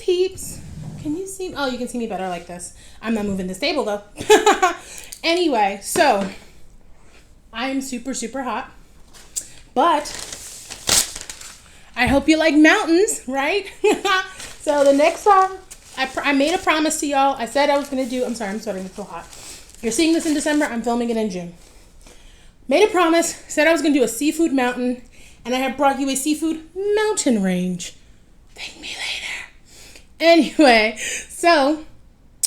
peeps. Can you see? Oh, you can see me better like this. I'm not moving this table though. Anyway, so I'm super, super hot. But I hope you like mountains, right? So the next song, I made a promise to y'all. I said I was going to do, I'm sorry, I'm sweating, it's so hot. You're seeing this in December, I'm filming it in June. Made a promise, said I was going to do a seafood mountain, and I have brought you a seafood mountain range. Thank me later. Anyway, so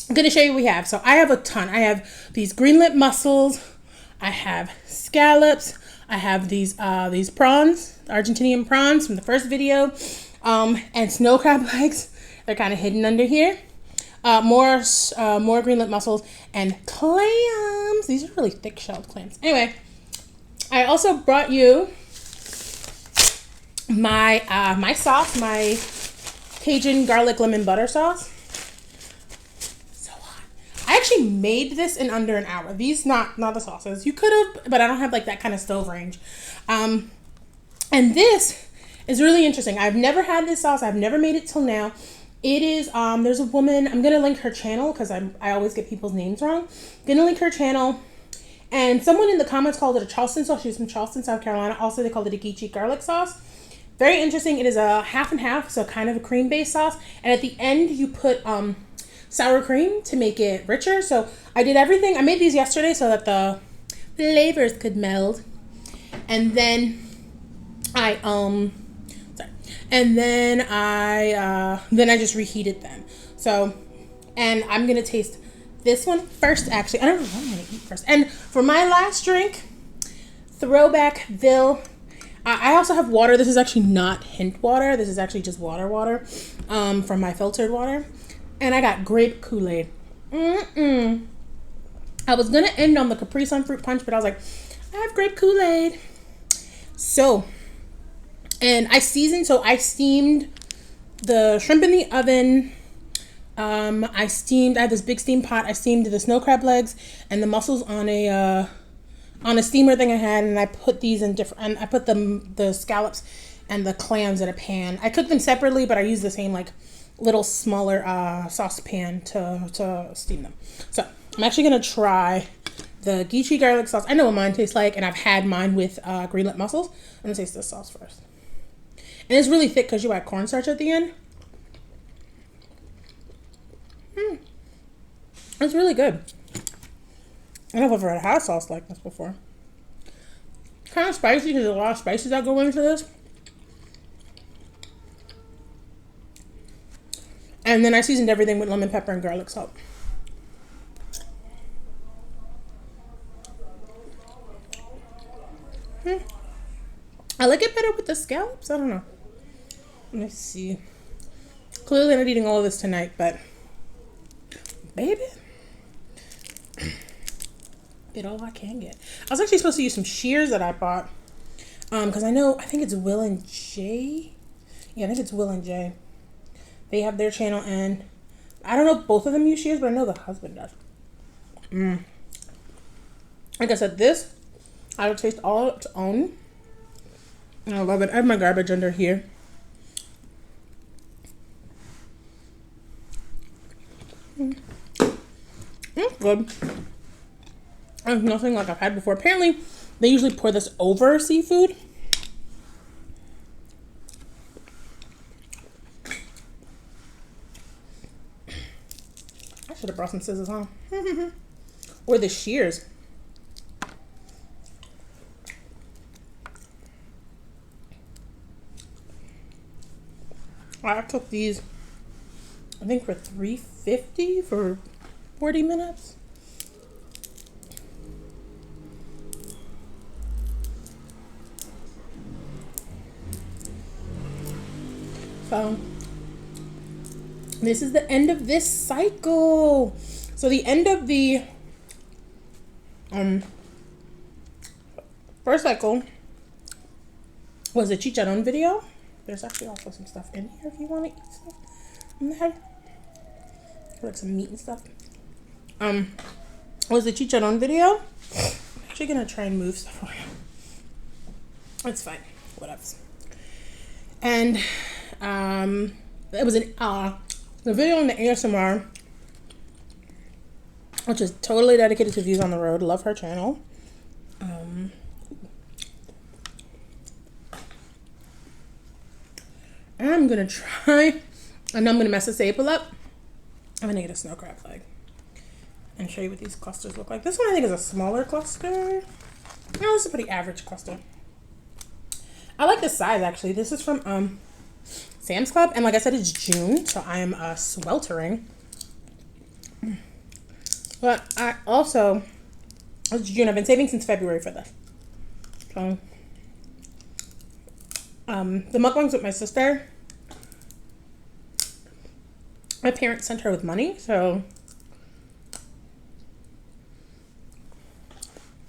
I'm going to show you what we have. So I have a ton. I have these green lip mussels. I have scallops. I have these prawns, Argentinian prawns from the first video, and snow crab legs. They're kind of hidden under here. More green lip mussels and clams. These are really thick shelled clams. Anyway, I also brought you my my sauce, my Cajun garlic lemon butter sauce. So hot. I actually made this in under an hour. These not the sauces. You could have, but I don't have like that kind of stove range. And this is really interesting. I've never had this sauce. I've never made it till now. It is, there's a woman, I'm going to link her channel because I always get people's names wrong. I'm going to link her channel. And someone in the comments called it a Charleston sauce. She's from Charleston, South Carolina. Also, they called it a Geechee garlic sauce. Very interesting. It is a half and half, so kind of a cream-based sauce. And at the end, you put sour cream to make it richer. So I did everything. I made these yesterday so that the flavors could meld. And then I just reheated them. So, and I'm gonna taste this one first. Actually, I don't know what I'm gonna eat first. And for my last drink, Throwbackville. I also have water. This is actually not hint water. This is actually just water from my filtered water. And I got grape Kool-Aid. I was gonna end on the Capri Sun fruit punch, but I was like, I have grape Kool-Aid. So, and I steamed the shrimp in the oven. I had this big steam pot. I steamed the snow crab legs and the mussels on a steamer thing I had, and I put these in and I put the scallops and the clams in a pan. I cooked them separately, but I used the same like little smaller saucepan to steam them. So I'm actually gonna try the Geechee garlic sauce. I know what mine tastes like, and I've had mine with green lip mussels. I'm gonna taste this sauce first. And it's really thick because you add cornstarch at the end. It's really good. I don't know if I've ever had a sauce like this before. It's kind of spicy because there's a lot of spices that go into this. And then I seasoned everything with lemon pepper and garlic salt. I like it better with the scallops. I don't know. Let me see. Clearly I'm not eating all of this tonight, but baby, get all I can get. I was actually supposed to use some shears that I bought because I think it's Will and Jay. Yeah, I think it's Will and Jay. They have their channel, and I don't know if both of them use shears, but I know the husband does. Like I said, this I would taste all its own. And I love it. I have my garbage under here. It's good. It's nothing like I've had before. Apparently, they usually pour this over seafood. I should have brought some scissors, huh? Or the shears. I took these, I think, for $3.50 for 40 minutes. So this is the end of this cycle. So the end of the first cycle was a chicharron video. There's actually also some stuff in here if you want to eat stuff in there. Like some meat and stuff. Was the chicharron video. I'm actually gonna try and move stuff around. It's fine. Whatever. And it was an the video on the ASMR, which is totally dedicated to views on the road. Love her channel. I'm gonna try, I know I'm gonna mess the staple up. I'm gonna get a snow crab leg and show you what these clusters look like. This one I think is a smaller cluster. No, this is a pretty average cluster. I like this size actually. This is from Sam's Club, and like I said, it's June, so I am sweltering. But I also, it's June. I've been saving since February for this. So, the mukbangs with my sister, my parents sent her with money, so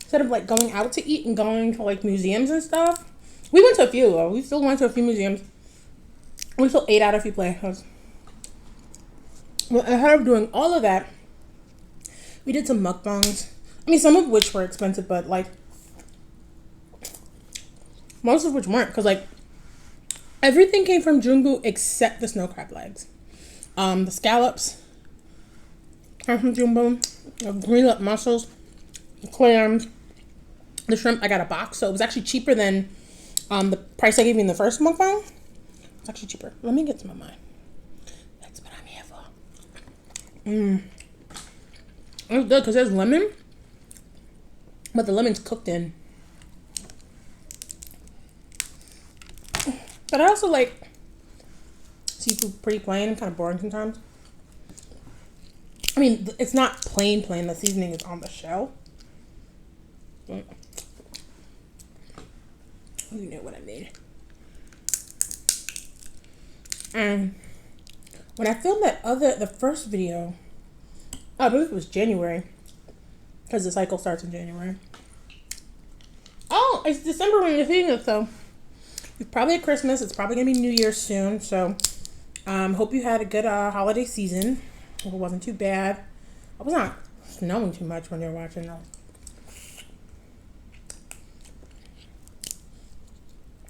instead of like going out to eat and going to like museums and stuff, we went to a few though. We still went to a few museums. We still ate at a few places. Well, ahead of doing all of that, we did some mukbangs. I mean, some of which were expensive, but like most of which weren't, because like everything came from Jumbo except the snow crab legs. The scallops came from Jumbo. The green lip mussels, the clams, the shrimp. I got a box, so it was actually cheaper than the price I gave you in the first mukbang. It's actually cheaper. Let me get some of mine. That's what I'm here for. It's good because there's lemon, but the lemon's cooked in. But I also like seafood pretty plain, kind of boring sometimes. I mean, it's not plain. The seasoning is on the shell. But you know what I mean. And when I filmed the first video, I believe it was January, because the cycle starts in January. Oh, it's December when you're seeing this, so it's probably at Christmas. It's probably gonna be New Year's soon. So, hope you had a good holiday season. Hope it wasn't too bad. I was not snowing too much when you're watching though.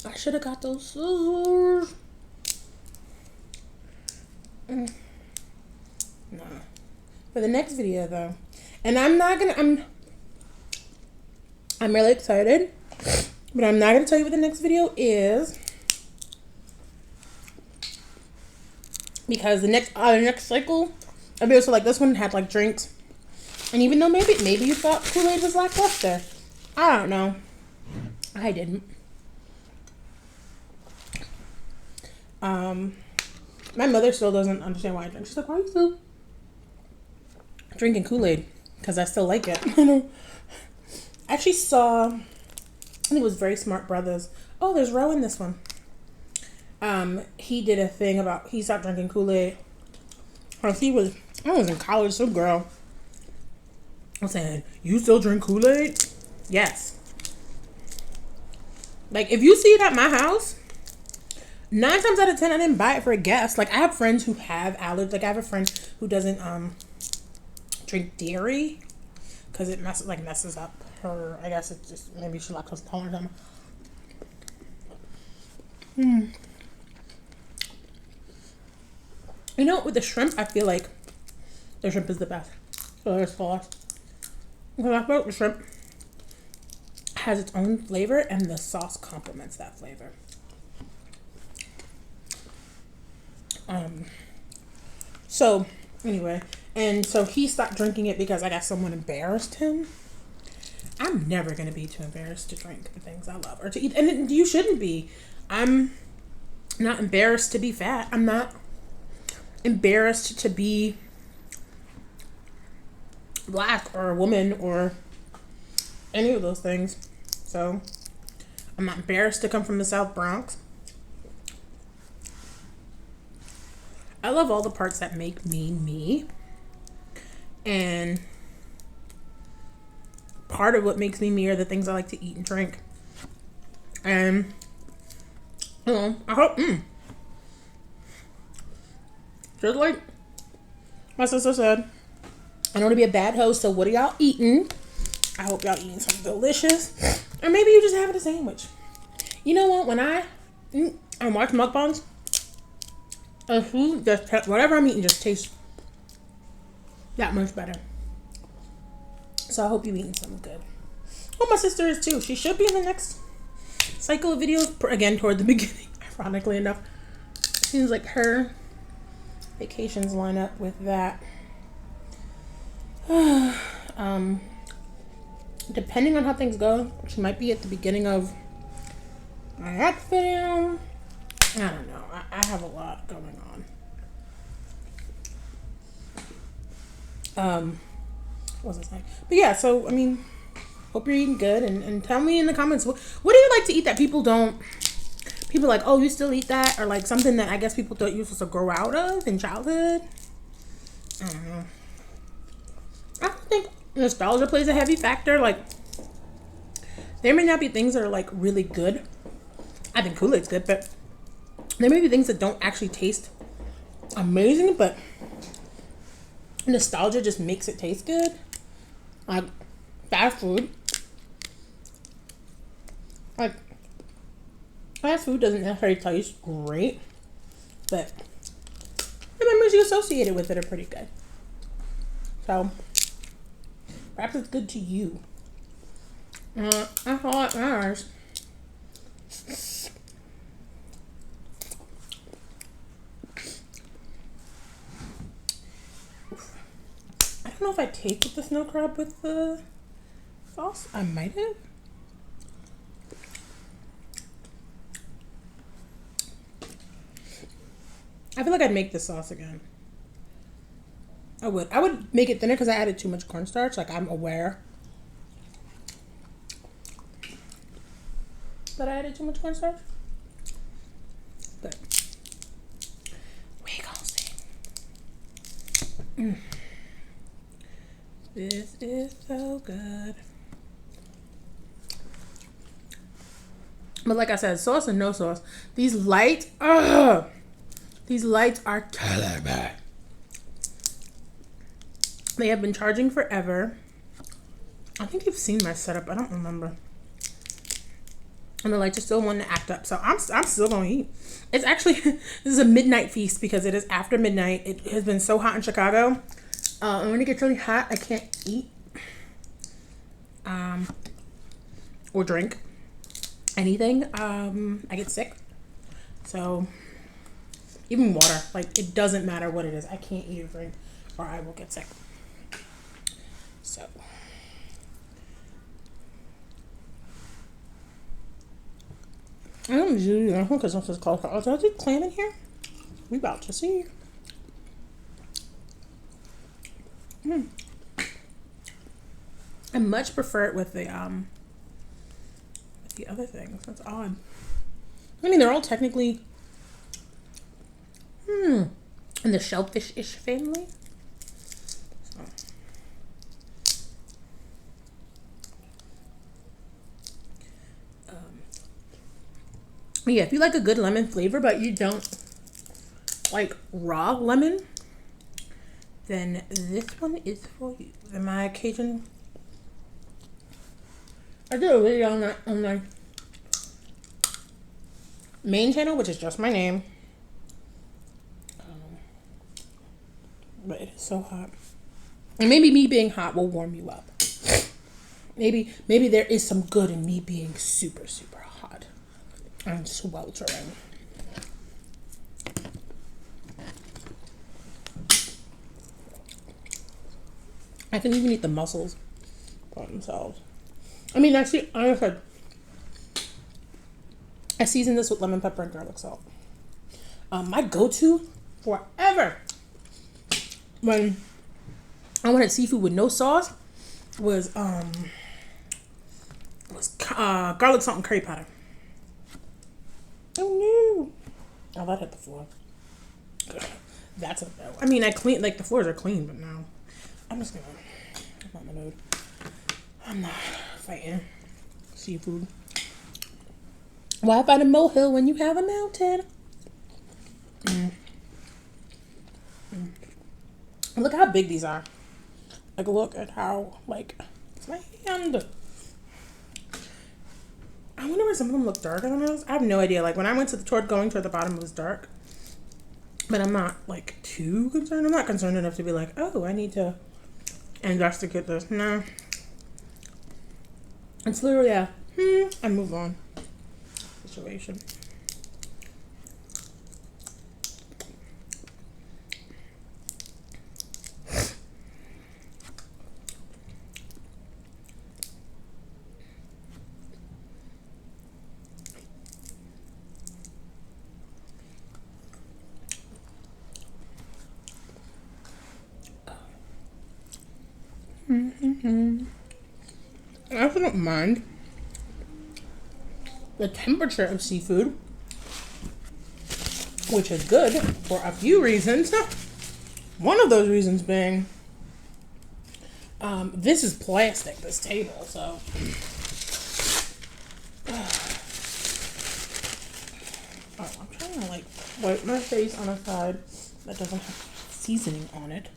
I should have got those scissors. No. For the next video though, and I'm really excited, but I'm not gonna tell you what the next video is, because the next cycle of videos, so like this one had like drinks, and even though maybe you thought Kool-Aid was lackluster, I don't know, I didn't. My mother still doesn't understand why I drink. She's like, why are you still drinking Kool-Aid? Because I still like it. I actually saw, I think it was Very Smart Brothers. Oh, there's Ro in this one. He did a thing about, he stopped drinking Kool-Aid. I was in college, some girl was saying, you still drink Kool-Aid? Yes. Like, if you see it at my house, 9 times out of 10, I didn't buy it for a guest. Like, I have friends who have allergies. Like, I have a friend who doesn't drink dairy because it messes up her. I guess it's just maybe she's lactose intolerant or something. You know, with the shrimp, I feel like the shrimp is the best. So there's sauce. Because I feel like the shrimp has its own flavor, and the sauce complements that flavor. So anyway, and so he stopped drinking it because I guess someone embarrassed him. I'm never going to be too embarrassed to drink the things I love or to eat. And you shouldn't be. I'm not embarrassed to be fat. I'm not embarrassed to be black or a woman or any of those things. So I'm not embarrassed to come from the South Bronx. I love all the parts that make me me. And part of what makes me me are the things I like to eat and drink. And I hope just like my sister said, I don't want to be a bad host, so what are y'all eating? I hope y'all eating something delicious. Or maybe you just having a sandwich. You know what? When I watch mukbangs, The food just, whatever I'm eating just tastes that much better. So I hope you're eating something good. Oh, my sister is too. She should be in the next cycle of videos. Again, toward the beginning, ironically enough. Seems like her vacations line up with that. Depending on how things go, she might be at the beginning of my next video. I don't know. I have a lot going on. What was I saying? But yeah, so I mean, hope you're eating good, and tell me in the comments what do you like to eat that people don't. People are like, oh, you still eat that, or like something that I guess people thought you were supposed to grow out of in childhood. I don't know. I don't think nostalgia plays a heavy factor. Like, there may not be things that are like really good. I think Kool-Aid's good, but there may be things that don't actually taste amazing, but nostalgia just makes it taste good. Like fast food. Like, fast food doesn't necessarily taste great, but the memories you associated with it are pretty good. So, perhaps it's good to you. That's all it matters. I don't know if I tasted the snow crab with the sauce. I might have. I feel like I'd make this sauce again. I would make it thinner because I added too much cornstarch. Like, I'm aware that I added too much cornstarch. But we gonna see. This is so good. But like I said, sauce and no sauce. These lights are killing me. They have been charging forever. I think you've seen my setup. I don't remember. And the lights are still wanting to act up. So I'm still going to eat. It's actually, this is a midnight feast because it is after midnight. It has been so hot in Chicago. And when it gets really hot, I can't eat or drink anything. I get sick. So even water, like, it doesn't matter what it is. I can't eat or drink or I will get sick. So I don't usually because this is called. Oh, did I do clam in here? We about to see. I much prefer it with the other things. That's odd. I mean, they're all technically in the shellfish-ish family. So. Yeah, if you like a good lemon flavor, but you don't like raw lemon, then this one is for you. And my occasion, I did a video on that on my main channel, which is just my name. But it is so hot, and maybe me being hot will warm you up. Maybe there is some good in me being super hot. I'm sweltering. I can even eat the mussels by themselves. I mean, actually, like I said, I seasoned this with lemon pepper and garlic salt. My go-to forever when I wanted seafood with no sauce was garlic salt and curry powder. Oh no! Oh, that hit the floor. That's a no. I mean, I clean, like, the floors are clean, but no. I'm just gonna. I'm not in the mood. I'm not fighting seafood. Why fight a molehill when you have a mountain? Look how big these are. Like, look at how, like, it's my hand. I wonder why some of them look darker than others. I have no idea. Like, when I went going toward the bottom, it was dark. But I'm not like too concerned. I'm not concerned enough to be like, oh, I need to investigate this. No. It's literally I move on situation. I also don't mind the temperature of seafood, which is good for a few reasons. One of those reasons being, this is plastic, this table, so. Oh, I'm trying to like wipe my face on a side that doesn't have seasoning on it.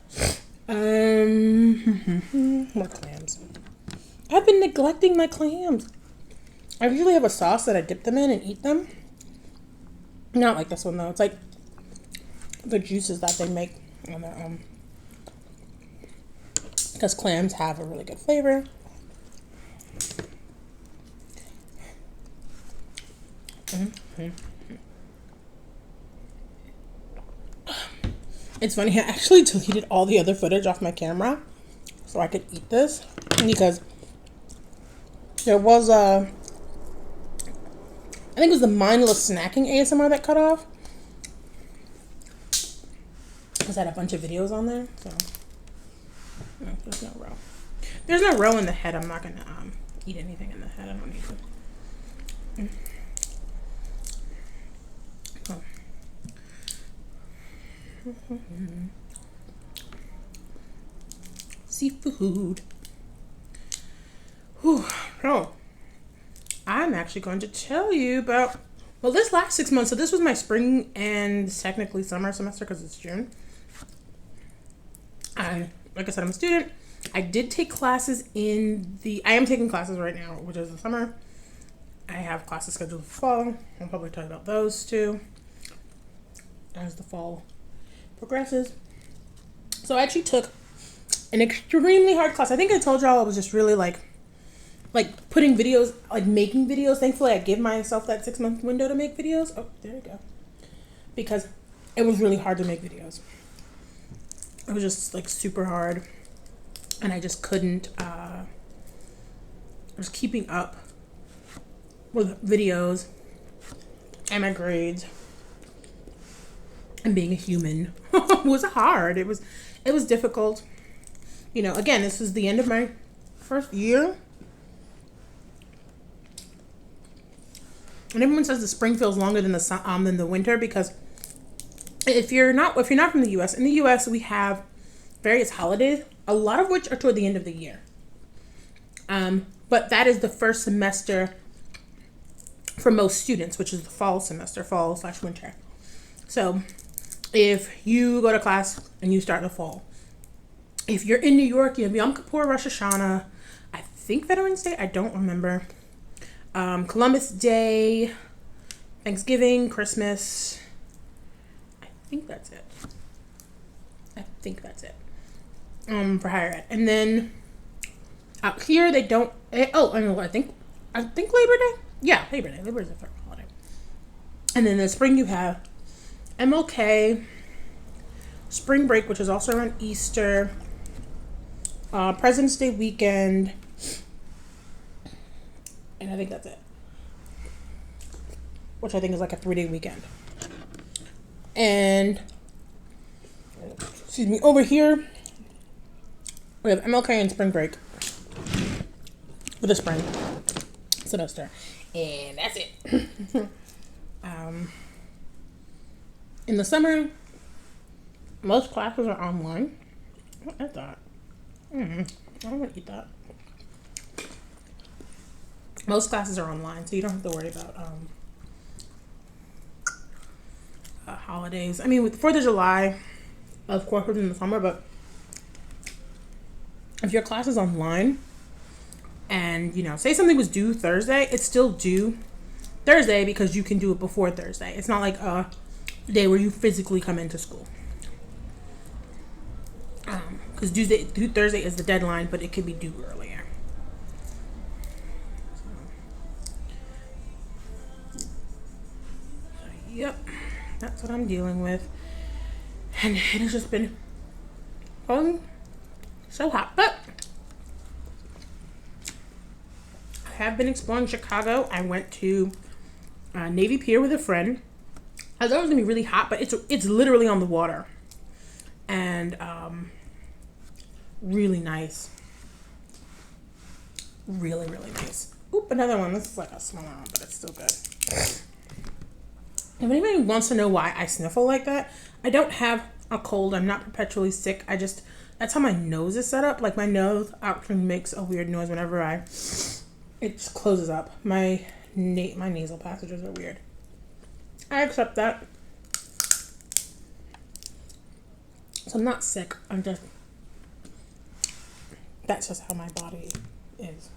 More clams. I've been neglecting my clams. I usually have a sauce that I dip them in and eat them. Not like this one though. It's like the juices that they make on their because clams have a really good flavor. It's funny, I actually deleted all the other footage off my camera so I could eat this because there was I think it was the mindless snacking ASMR that cut off. Because I had a bunch of videos on there, so no, there's no roe. There's no roe in the head. I'm not gonna eat anything in the head. I don't need to. Oh. Seafood. Whew. Oh, I'm actually going to tell you about, well, this last 6 months, so this was my spring and technically summer semester because it's June. Like I said, I'm a student. I did take classes I am taking classes right now, which is the summer. I have classes scheduled for fall. I'll probably talk about those too as the fall progresses. So I actually took an extremely hard class. I think I told y'all I was just really like putting videos, like making videos. Thankfully, I give myself that 6 month window to make videos. Oh, there you go. Because it was really hard to make videos. It was just like super hard. And I just couldn't, I was keeping up with videos and my grades. And being a human was hard. It was difficult. You know, again, this is the end of my first year. And everyone says the spring feels longer than the winter because if you're not from the US, in the US we have various holidays, a lot of which are toward the end of the year. But that is the first semester for most students, which is the fall semester, fall/winter. So if you go to class and you start in the fall, if you're in New York, you have Yom Kippur, Rosh Hashanah, I think Veterans Day, I don't remember. Columbus Day, Thanksgiving, Christmas. I think that's it. For higher ed. And then out here they don't. I think Labor Day. Yeah, Labor Day. Labor Day is a third holiday. And then in the spring you have MLK, spring break, which is also around Easter, President's Day weekend, and I think that's it. Which I think is like a 3-day weekend. And over here we have MLK and spring break for the spring semester, and that's it. In the summer, most classes are online. What is that? I don't want to eat that. Most classes are online, so you don't have to worry about holidays. I mean, with 4th of July, of course, we're in the summer, but if your class is online and, say something was due Thursday, it's still due Thursday because you can do it before Thursday. It's not like, day where you physically come into school. Because Tuesday through Thursday is the deadline, but it could be due earlier. So, yep, that's what I'm dealing with. And it has just been so hot. But I have been exploring Chicago. I went to Navy Pier with a friend. I thought it was gonna be really hot, but it's literally on the water, and really nice. Really, really nice. Oop, another one. This is like a small one, but it's still good. If anybody wants to know why I sniffle like that, I don't have a cold. I'm not perpetually sick. That's how my nose is set up. Like my nose actually makes a weird noise whenever it just closes up. My nasal passages are weird. I accept that. So I'm not sick. That's just how my body is.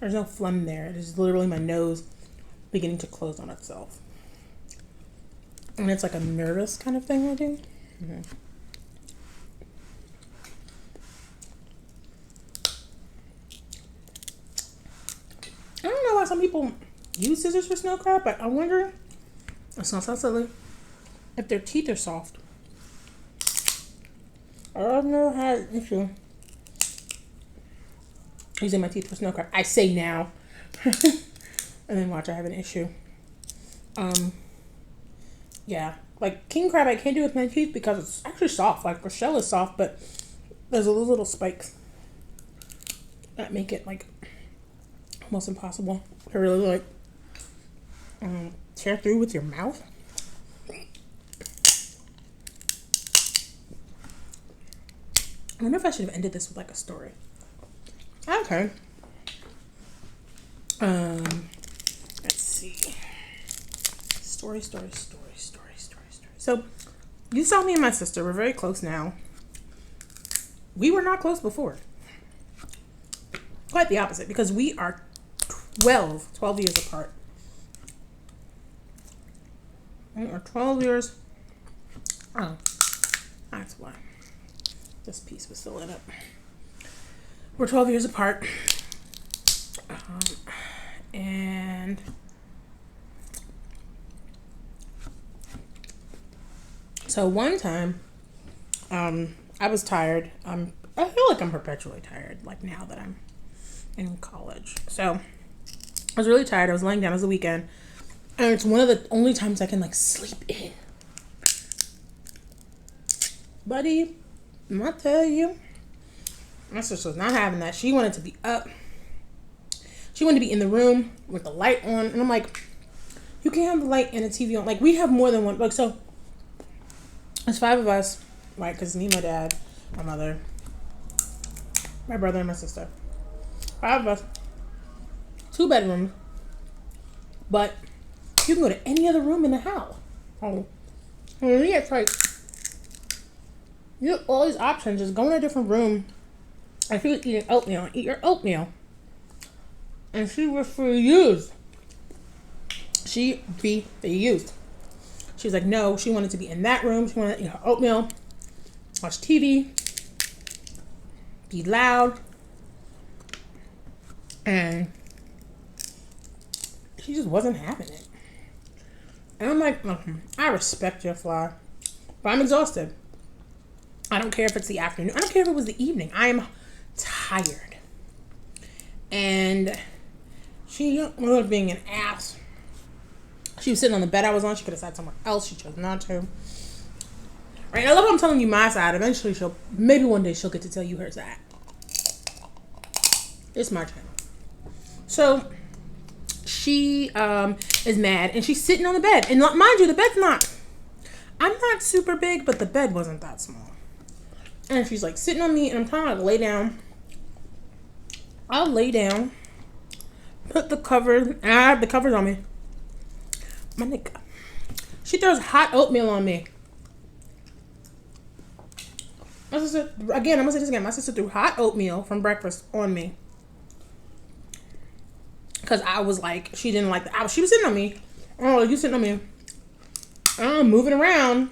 There's no phlegm there. It is literally my nose beginning to close on itself. And it's like a nervous kind of thing I do. Mm-hmm. I don't know why some people use scissors for snow crab, but I wonder, it's not so silly, if their teeth are soft. I've never had an issue using my teeth for snow crab. I say now. And then watch, I have an issue. Yeah. Like king crab I can't do with my teeth because it's actually soft. Like the shell is soft, but there's those little spikes that make it like almost impossible to really like tear through with your mouth. I wonder if I should have ended this with like a story. Okay. Let's see. Story. So, you saw me and my sister. We're very close now. We were not close before. Quite the opposite, because we are 12 years apart. We are 12 years. Oh, that's why. This piece was still lit up. We're 12 years apart. And so one time, I was tired. I feel like I'm perpetually tired, like now that I'm in college. So I was really tired. I was laying down. It was the weekend. And it's one of the only times I can like sleep in. Buddy, I'm gonna tell you, my sister was not having that. She wanted to be up. She wanted to be in the room with the light on. And I'm like, you can't have the light and the TV on. Like, we have more than one. Like, so, there's 5 of us, right? Because me, my dad, my mother, my brother, and my sister. 5 of us. 2 bedrooms. But you can go to any other room in the house. Oh. And me, it's like, you have all these options. Just go in a different room. If you eating oatmeal, eat your oatmeal. And she refused. She refused. She was like, no, she wanted to be in that room. She wanted to eat her oatmeal, watch TV, be loud. And she just wasn't having it. And I'm like, I respect your fly, but I'm exhausted. I don't care if it's the afternoon. I don't care if it was the evening. I am tired. And she was being an ass. She was sitting on the bed I was on. She could have sat somewhere else. She chose not to. Right? I love how I'm telling you my side. Eventually maybe one day she'll get to tell you her side. It's my turn. So she is mad and she's sitting on the bed. And mind you, the bed's I'm not super big, but the bed wasn't that small. And she's like sitting on me and I'm trying to lay down. I'll lay down, put the covers, and I have the covers on me. My nigga. She throws hot oatmeal on me. My sister, again, I'm gonna say this again. My sister threw hot oatmeal from breakfast on me. Because I was like, she didn't like the, she was sitting on me. Oh, you sitting on me. I'm moving around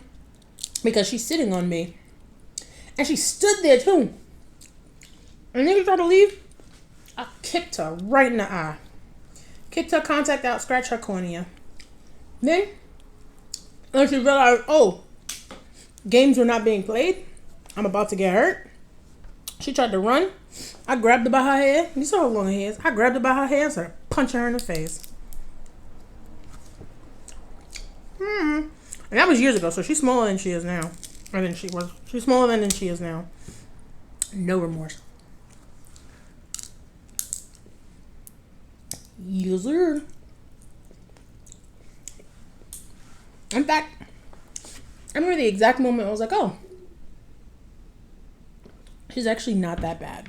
because she's sitting on me. And she stood there too. And then she tried to leave. I kicked her right in the eye. Kicked her contact out, scratched her cornea. Then, when she realized, oh, games were not being played, I'm about to get hurt, she tried to run. I grabbed her by her hair. You saw how long her hair is. I grabbed her by her hair and started punching her in the face. And that was years ago, so she's smaller than she is now. Or than she was. She's smaller than she is now. No remorse. Yes, sir. In fact, I remember the exact moment I was like, oh, she's actually not that bad.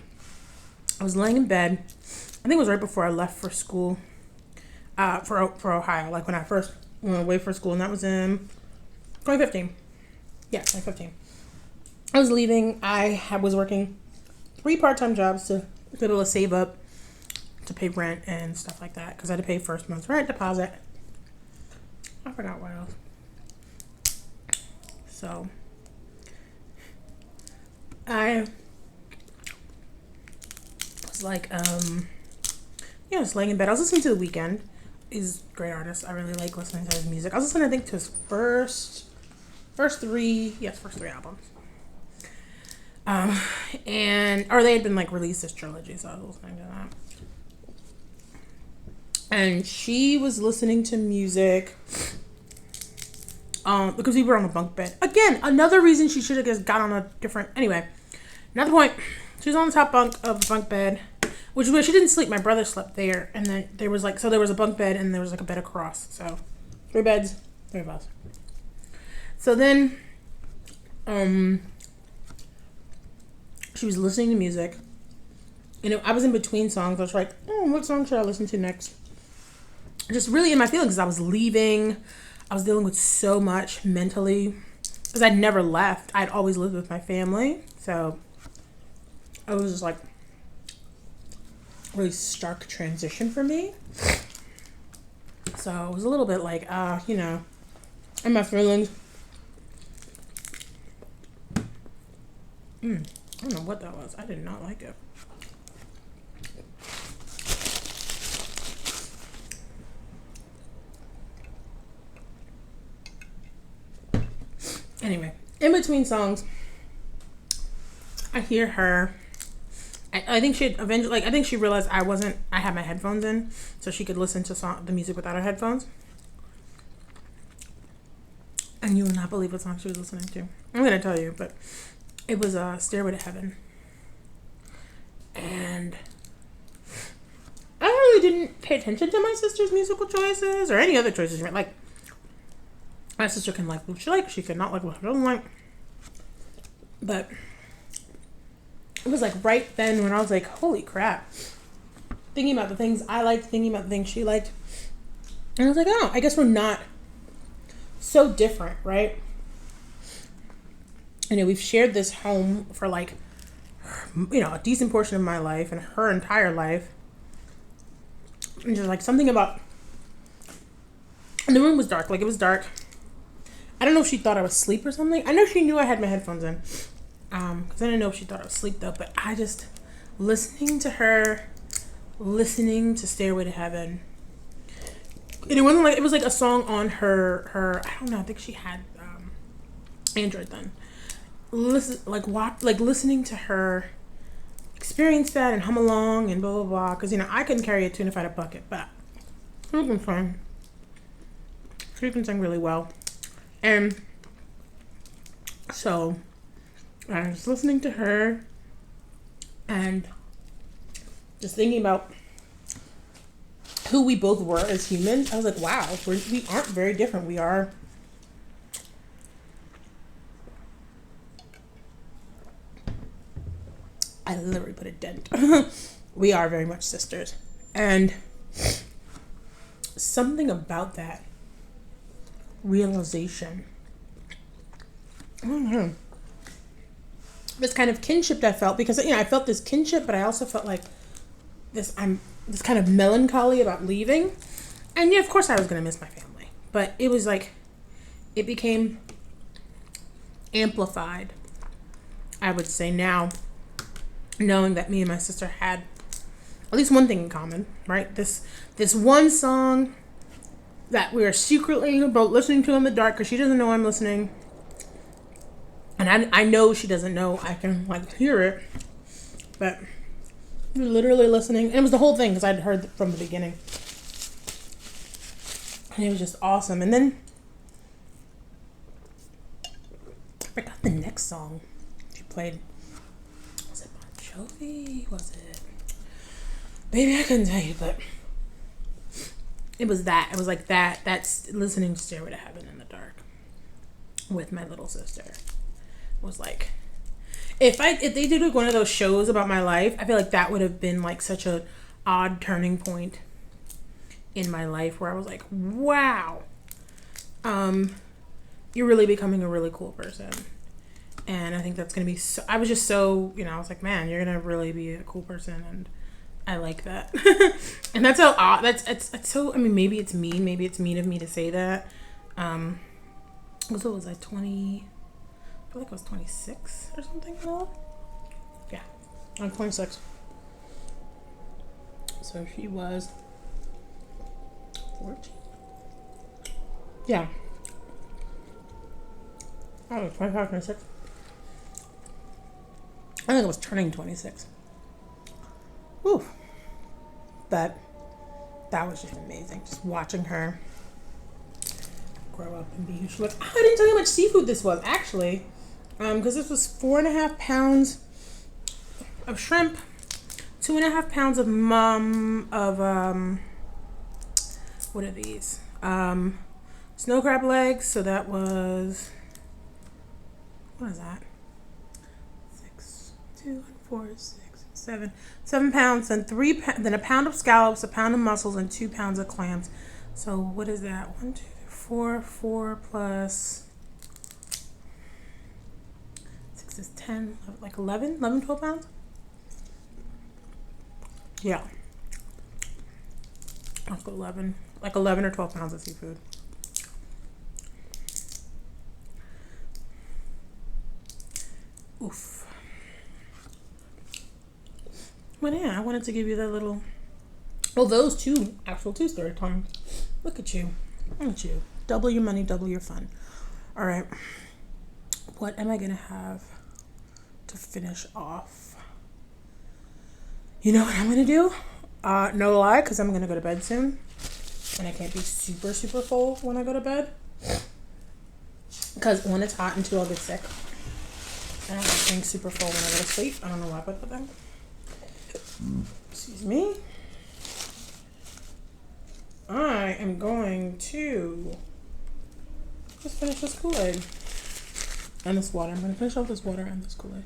I was laying in bed. I think it was right before I left for school, for Ohio, like when I first went away for school, and that was in 2015. Yeah, 2015. I was leaving. I was working 3 part-time jobs to be able to save up to pay rent and stuff like that, because I had to pay first month's rent deposit. I forgot what else. So I was like, I was laying in bed. I was listening to The Weeknd. He's a great artist. I really like listening to his music. I was listening, I think, to his first 3 albums. Or they had been like released as trilogy, so I was listening to that. And she was listening to music because we were on a bunk bed. Again, another reason she should have just got on a different... Anyway, another point. She was on the top bunk of the bunk bed, which is where she didn't sleep. My brother slept there. And then there was like... So there was a bunk bed and there was like a bed across. So 3 beds, 3 of us. So then... she was listening to music. You know, I was in between songs. I was like, what song should I listen to next? Just really in my feelings, because I was leaving. I was dealing with so much mentally, because I'd never left. I'd always lived with my family. So it was just like a really stark transition for me. So it was a little bit like, in my feelings. I don't know what that was. I did not like it. Anyway, in between songs, I hear her. I think she eventually, I think she realized I had my headphones in, so she could listen to the music without her headphones. And you will not believe what song she was listening to. I'm going to tell you, but it was Stairway to Heaven. And I really didn't pay attention to my sister's musical choices or any other choices. Like, my sister can like what she likes. She can not like what she doesn't like. But it was like right then when I was like, holy crap. Thinking about the things I liked, thinking about the things she liked. And I was like, oh, I guess we're not so different, right? You know, we've shared this home for like, a decent portion of my life and her entire life. And just like something about... And the room was dark. Like, it was dark. I don't know if she thought I was asleep or something. I know she knew I had my headphones in. Because I didn't know if she thought I was asleep though. But I just... Listening to her... Listening to Stairway to Heaven. And it wasn't like... It was like a song on her... I don't know. I think she had Android then. Listening to her experience that and hum along and blah blah blah, because I couldn't carry a tune if I had a bucket, but she can sing. She can sing really well. And so I was listening to her and just thinking about who we both were as humans. I was like, wow, we aren't very different. We are... I literally put a dent. We are very much sisters. And something about that realization, I don't know, this kind of kinship I felt, because I felt this kinship, but I also felt like this kind of melancholy about leaving. And yeah, of course I was gonna miss my family, but it was it became amplified, I would say now, knowing that me and my sister had at least one thing in common, right? This one song that we are secretly both listening to in the dark because she doesn't know I'm listening. And I know she doesn't know. I can like hear it. But we're literally listening. And it was the whole thing because I'd heard from the beginning. And it was just awesome. And then I forgot the next song she played. Was it Bon Jovi? Was it? Baby, I couldn't tell you, but it was that. It was like that. That's listening to Stairway to Heaven in the dark with my little sister. It was like, if they did like one of those shows about my life, I feel like that would have been like such a odd turning point in my life where I was like, wow, you're really becoming a really cool person. And I think that's going to be so, I was just so, I was like, man, you're going to really be a cool person. And I like that. And that's how odd, it's so, maybe it's mean. Maybe it's mean of me to say that. What was I, 20, I feel like I was 26 or something. Yeah, I'm 26. So she was 14. Yeah. I was 25, 26. I think I was turning 26. Whew. That was just amazing. Just watching her grow up and be huge. Look, I didn't tell you how much seafood this was, actually. Because this was 4.5 pounds of shrimp, 2.5 pounds of what are these? Snow crab legs. So that was, what is that? 6, 2, 4, 6, 7 pounds, and then a pound of scallops, a pound of mussels, and 2 pounds of clams. So what is that? 1, 2, 3, 4 plus 6 is 10, like 11, 12 pounds. Yeah, like 11 or 12 pounds of seafood. Oof. But yeah, I wanted to give you that little, those actual 2 story times. Look at you. Double your money, double your fun. All right. What am I going to have to finish off? You know what I'm going to do? No lie, because I'm going to go to bed soon. And I can't be super, super full when I go to bed. Because 1, it's hot, and 2, I'll get sick. I don't like being super full when I go to sleep. I don't know why, but then. Excuse me. I am going to just finish this Kool-Aid and this water. I'm going to finish off this water and this Kool-Aid.